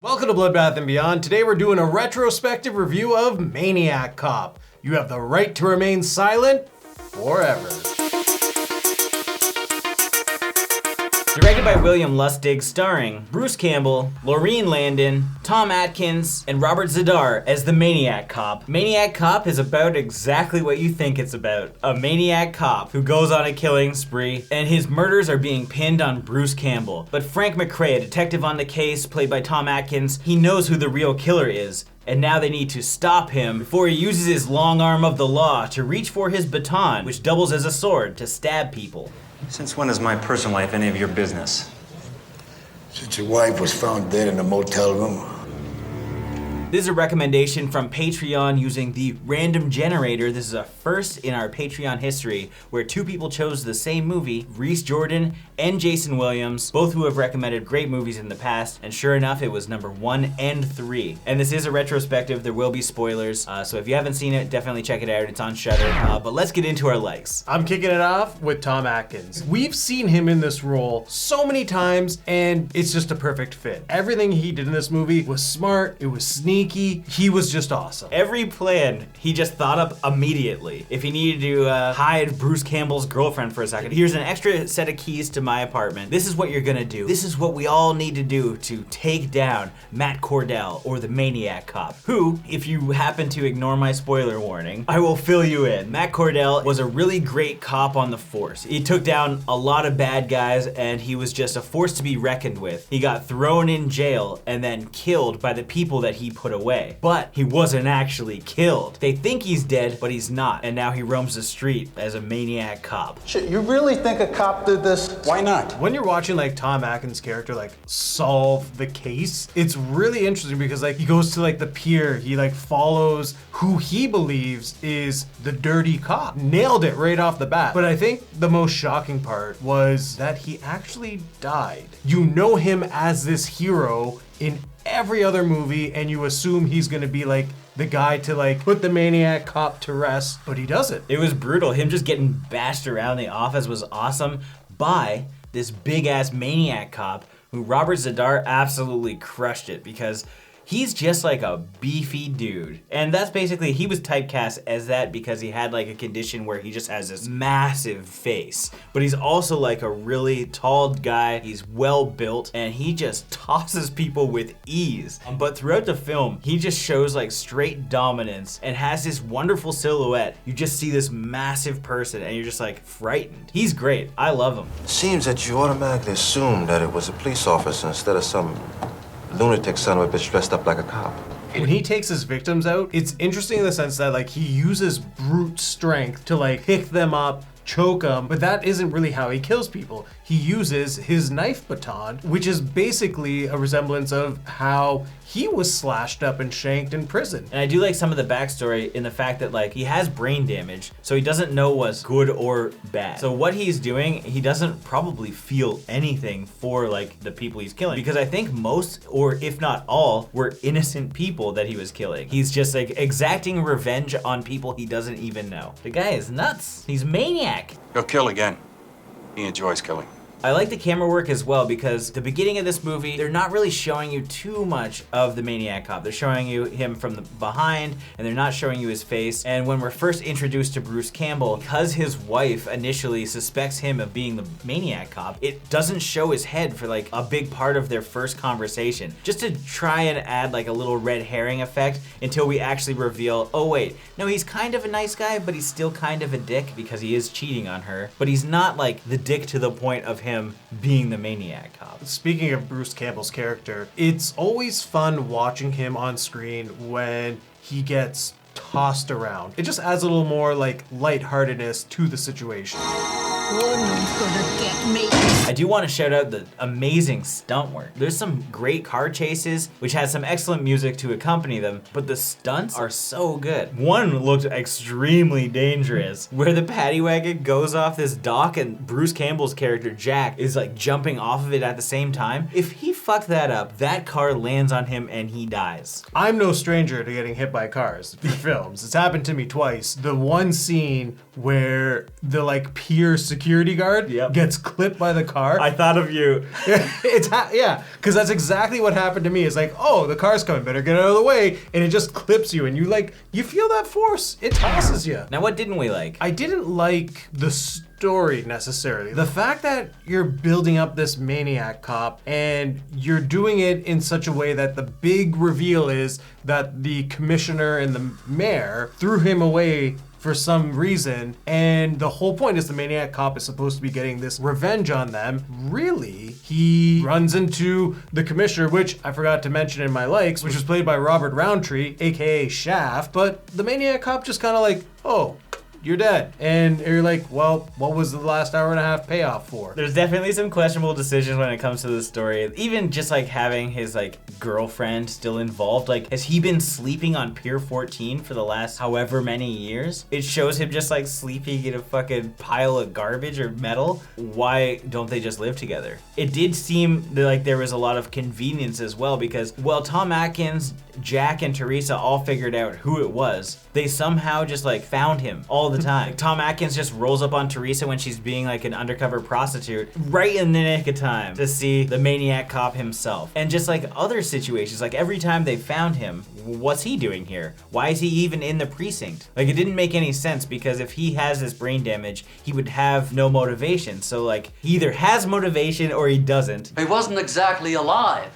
Welcome to Bloodbath and Beyond. Today we're doing a retrospective review of Maniac Cop. You have the right to remain silent forever. Directed by William Lustig, starring Bruce Campbell, Laurene Landon, Tom Atkins, and Robert Z'Dar as the Maniac Cop. Maniac Cop is about exactly what you think it's about. A maniac cop who goes on a killing spree, and his murders are being pinned on Bruce Campbell. But Frank McRae, a detective on the case, played by Tom Atkins, he knows who the real killer is. And now they need to stop him before he uses his long arm of the law to reach for his baton, which doubles as a sword to stab people. Since when is my personal life any of your business? Since your wife was found dead in a motel room. This is a recommendation from Patreon using the random generator. This is a first in our Patreon history where two people chose the same movie, Reese Jordan and Jason Williams, both who have recommended great movies in the past, and sure enough, it was number 1 and 3. And this is a retrospective, there will be spoilers, so if you haven't seen it, definitely check it out, it's on Shudder. But let's get into our likes. I'm kicking it off with Tom Atkins. We've seen him in this role so many times, and it's just a perfect fit. Everything he did in this movie was smart, it was sneaky, he was just awesome. Every plan he just thought up immediately. If he needed to hide Bruce Campbell's girlfriend for a second, here's an extra set of keys to my apartment. This is what you're gonna do. This is what we all need to do to take down Matt Cordell, or the Maniac Cop, who, if you happen to ignore my spoiler warning, I will fill you in. Matt Cordell was a really great cop on the force. He took down a lot of bad guys, and he was just a force to be reckoned with. He got thrown in jail and then killed by the people that he put away. But he wasn't actually killed. They think he's dead, but he's not. And now he roams the street as a maniac cop. Shit, you really think a cop did this? Why not? When you're watching like Tom Atkins' character like solve the case, it's really interesting because like he goes to like the pier, he like follows who he believes is the dirty cop. Nailed it right off the bat. But I think the most shocking part was that he actually died. You know him as this hero in every other movie, and you assume he's gonna be like the guy to like put the maniac cop to rest, but he doesn't. It was brutal. Him just getting bashed around the office was awesome by this big ass maniac cop who Robert Z'Dar absolutely crushed it because he's just like a beefy dude. And that's basically, he was typecast as that because he had like a condition where he just has this massive face. But he's also like a really tall guy, he's well built, and he just tosses people with ease. But throughout the film, he just shows like straight dominance and has this wonderful silhouette. You just see this massive person and you're just like frightened. He's great, I love him. Seems that you automatically assumed that it was a police officer instead of some lunatic son of a bitch dressed up like a cop. When he takes his victims out, it's interesting in the sense that like he uses brute strength to like pick them up, choke them, but that isn't really how he kills people. He uses his knife baton, which is basically a resemblance of how he was slashed up and shanked in prison. And I do like some of the backstory in the fact that like he has brain damage, so he doesn't know what's good or bad. So what he's doing, he doesn't probably feel anything for like the people he's killing, because I think most, or if not all, were innocent people that he was killing. He's just like exacting revenge on people he doesn't even know. The guy is nuts. He's maniac. He'll kill again. He enjoys killing. I like the camera work as well because the beginning of this movie, they're not really showing you too much of the Maniac Cop. They're showing you him from the behind, and they're not showing you his face. And when we're first introduced to Bruce Campbell, because his wife initially suspects him of being the Maniac Cop, it doesn't show his head for like a big part of their first conversation, just to try and add like a little red herring effect until we actually reveal, oh wait, no, he's kind of a nice guy, but he's still kind of a dick because he is cheating on her. But he's not like the dick to the point of him being the Maniac Cop. Speaking of Bruce Campbell's character, it's always fun watching him on screen when he gets tossed around. It just adds a little more like lightheartedness to the situation. Woman's gonna get me. I do want to shout out the amazing stunt work. There's some great car chases, which has some excellent music to accompany them, but the stunts are so good. One looked extremely dangerous, where the paddy wagon goes off this dock and Bruce Campbell's character, Jack, is like jumping off of it at the same time. If he fucked that up, that car lands on him and he dies. I'm no stranger to getting hit by cars in films. It's happened to me twice. The one scene where the like pier security guard gets clipped by the car car. I thought of you. Yeah, because that's exactly what happened to me. It's like, oh, the car's coming, better get out of the way, and it just clips you, and you feel that force. It tosses you. Now, what didn't we like? I didn't like the story necessarily. The fact that you're building up this Maniac Cop and you're doing it in such a way that the big reveal is that the commissioner and the mayor threw him away for some reason, and the whole point is the Maniac Cop is supposed to be getting this revenge on them. Really, he runs into the commissioner, which I forgot to mention in my likes, which was played by Robert Roundtree, aka Shaft, but the Maniac Cop just kind of like, oh, you're dead. And you're like, well, what was the last hour and a half payoff for? There's definitely some questionable decisions when it comes to the story. Even just like having his like girlfriend still involved. Like, has he been sleeping on Pier 14 for the last however many years? It shows him just like sleeping in a fucking pile of garbage or metal. Why don't they just live together? It did seem like there was a lot of convenience as well, because while Tom Atkins, Jack, and Teresa all figured out who it was, they somehow just like found him all the time. Tom Atkins just rolls up on Teresa when she's being like an undercover prostitute right in the nick of time to see the Maniac Cop himself. And just like other situations, like every time they found him, what's he doing here? Why is he even in the precinct? Like, it didn't make any sense, because if he has this brain damage, he would have no motivation. So like, he either has motivation or he doesn't. He wasn't exactly alive.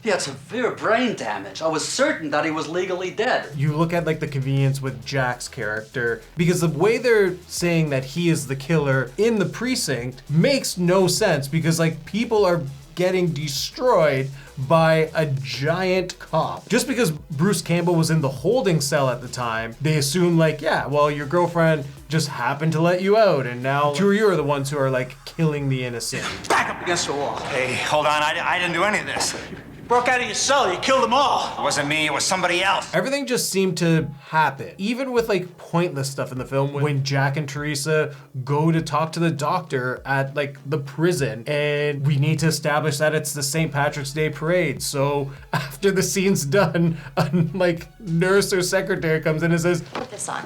He had severe brain damage. I was certain that he was legally dead. You look at like the convenience with Jack's character, because the way they're saying that he is the killer in the precinct makes no sense, because like people are getting destroyed by a giant cop. Just because Bruce Campbell was in the holding cell at the time, they assume like, yeah, well, your girlfriend just happened to let you out, and now two of you are the ones who are like killing the innocent. Back up against the wall. Hey, hold on. I didn't do any of this. Broke out of your cell, you killed them all. It wasn't me, it was somebody else. Everything just seemed to happen. Even with like pointless stuff in the film, when Jack and Teresa go to talk to the doctor at like the prison, and we need to establish that it's the St. Patrick's Day parade. So after the scene's done, a like nurse or secretary comes in and says, Put this on.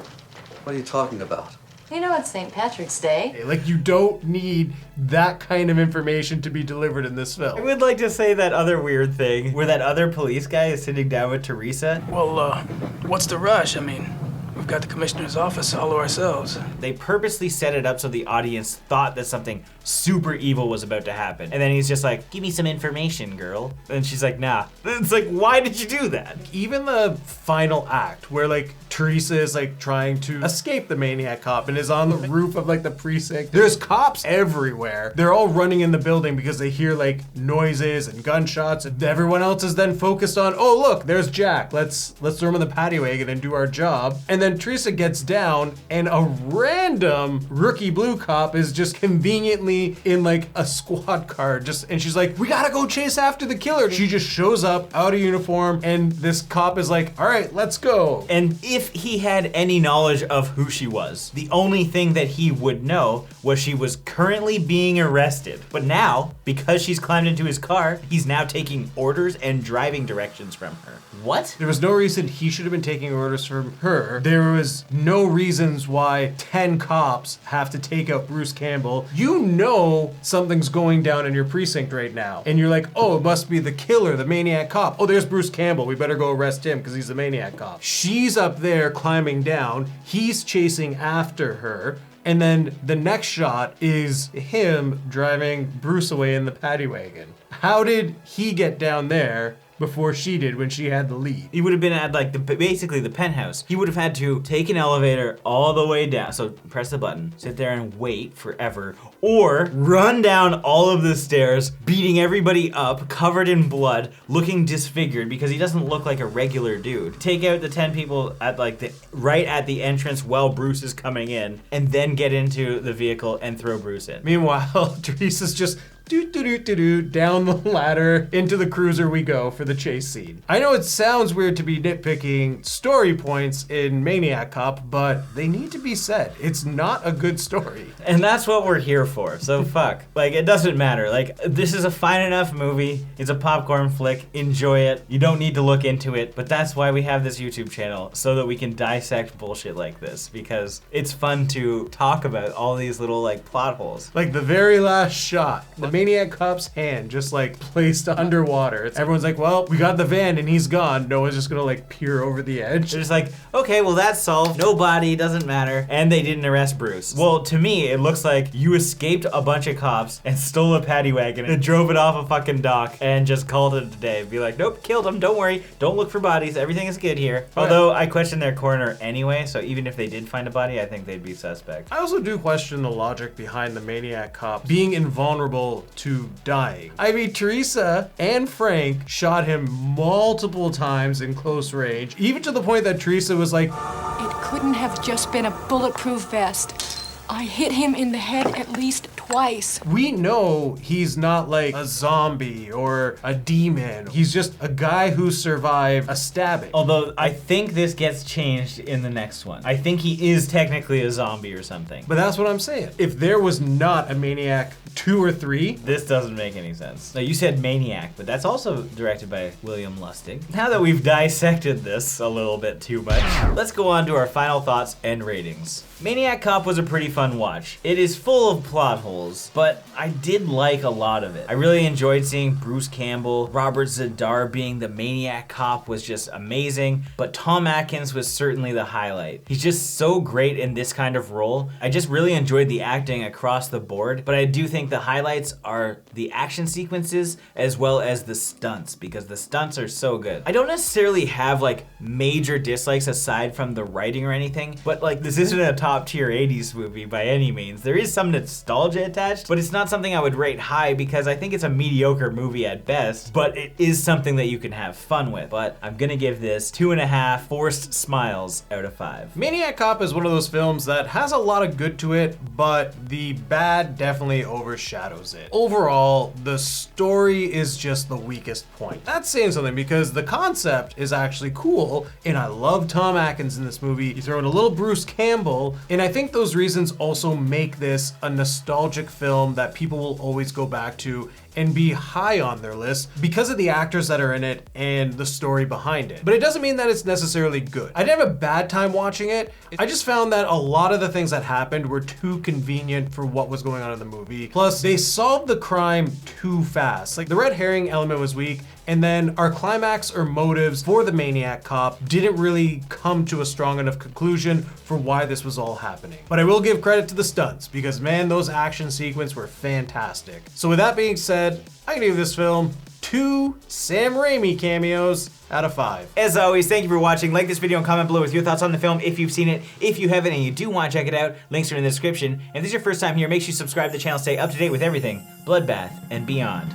What are you talking about? You know it's St. Patrick's Day. hey, like you don't need that kind of information to be delivered in this I film. would like to say that other weird thing where that other police guy is sitting down with Teresa. Well, what's the rush? I mean, we've got the commissioner's office all to ourselves. They purposely set it up so the audience thought that something super evil was about to happen. And then he's just like, give me some information, girl. And she's like, nah. It's like, why did you do that? Even the final act where like Teresa is like trying to escape the Maniac Cop and is on the roof of like the precinct. There's cops everywhere. They're all running in the building because they hear like noises and gunshots, and everyone else is then focused on, oh look, there's Jack. Let's throw him in the paddy wagon and do our job. And then Teresa gets down and a random rookie blue cop is just conveniently in like a squad car, and she's like, we gotta go chase after the killer. She just shows up out of uniform, and this cop is like, all right, let's go. And if he had any knowledge of who she was, the only thing that he would know was she was currently being arrested. But now, because she's climbed into his car, he's now taking orders and driving directions from her. What? There was no reason he should have been taking orders from her. There was no reasons why 10 cops have to take out Bruce Campbell. You know something's going down in your precinct right now. And you're like, oh, it must be the killer, the Maniac Cop. Oh, there's Bruce Campbell. We better go arrest him because he's the Maniac Cop. She's up there climbing down. He's chasing after her. And then the next shot is him driving Bruce away in the paddy wagon. How did he get down there before she did when she had the lead? He would have been at like basically the penthouse. He would have had to take an elevator all the way down. So press the button, sit there and wait forever, or run down all of the stairs, beating everybody up, covered in blood, looking disfigured because he doesn't look like a regular dude. Take out the 10 people at like right at the entrance while Bruce is coming in, and then get into the vehicle and throw Bruce in. Meanwhile, Teresa's just down the ladder into the cruiser we go for the chase scene. I know it sounds weird to be nitpicking story points in Maniac Cop, but they need to be said. It's not a good story. And that's what we're here for, so fuck. Like, it doesn't matter. Like, this is a fine enough movie. It's a popcorn flick. Enjoy it. You don't need to look into it, but that's why we have this YouTube channel, so that we can dissect bullshit like this, because it's fun to talk about all these little, like, plot holes. Like the very last shot, Maniac Cop's hand just like placed underwater. Everyone's like, well, we got the van and he's gone. Noah's just gonna like peer over the edge. They're just like, okay, well that's solved. No body, doesn't matter. And they didn't arrest Bruce. Well, to me, it looks like you escaped a bunch of cops and stole a paddy wagon and drove it off a fucking dock and just called it a day. Be like, nope, killed him, don't worry. Don't look for bodies, everything is good here. Although I question their coroner anyway, so even if they did find a body, I think they'd be suspect. I also do question the logic behind the Maniac Cop being invulnerable to dying. I mean, Teresa and Frank shot him multiple times in close range, even to the point that Teresa was like, "It couldn't have just been a bulletproof vest. I hit him in the head at least twice." We know he's not like a zombie or a demon. He's just a guy who survived a stabbing. Although I think this gets changed in the next one. I think he is technically a zombie or something. But that's what I'm saying. If there was not a Maniac 2 or 3, this doesn't make any sense. Now you said Maniac, but that's also directed by William Lustig. Now that we've dissected this a little bit too much, let's go on to our final thoughts and ratings. Maniac Cop was a pretty fun watch. It is full of plot holes, but I did like a lot of it. I really enjoyed seeing Bruce Campbell. Robert Z'Dar being the Maniac Cop was just amazing, but Tom Atkins was certainly the highlight. He's just so great in this kind of role. I just really enjoyed the acting across the board, but I do think the highlights are the action sequences as well as the stunts, because the stunts are so good. I don't necessarily have like major dislikes aside from the writing or anything, but like this isn't a top tier 80s movie by any means. There is some nostalgia attached, but it's not something I would rate high because I think it's a mediocre movie at best, but it is something that you can have fun with. But I'm gonna give this 2.5 forced smiles out of 5. Maniac Cop is one of those films that has a lot of good to it, but the bad definitely overshadows it. Overall, the story is just the weakest point. That's saying something because the concept is actually cool, and I love Tom Atkins in this movie. You throw in a little Bruce Campbell, and I think those reasons also make this a nostalgic film that people will always go back to and be high on their list because of the actors that are in it and the story behind it. But it doesn't mean that it's necessarily good. I didn't have a bad time watching it. I just found that a lot of the things that happened were too convenient for what was going on in the movie. Plus, they solved the crime too fast. Like the red herring element was weak, and then our climax or motives for the Maniac Cop didn't really come to a strong enough conclusion for why this was all happening. But I will give credit to the stunts because man, those action sequences were fantastic. So with that being said, I can give this film 2 Sam Raimi cameos out of 5. As always, thank you for watching. Like this video and comment below with your thoughts on the film if you've seen it. If you haven't and you do want to check it out, links are in the description. And if this is your first time here, make sure you subscribe to the channel, stay up to date with everything Bloodbath and beyond.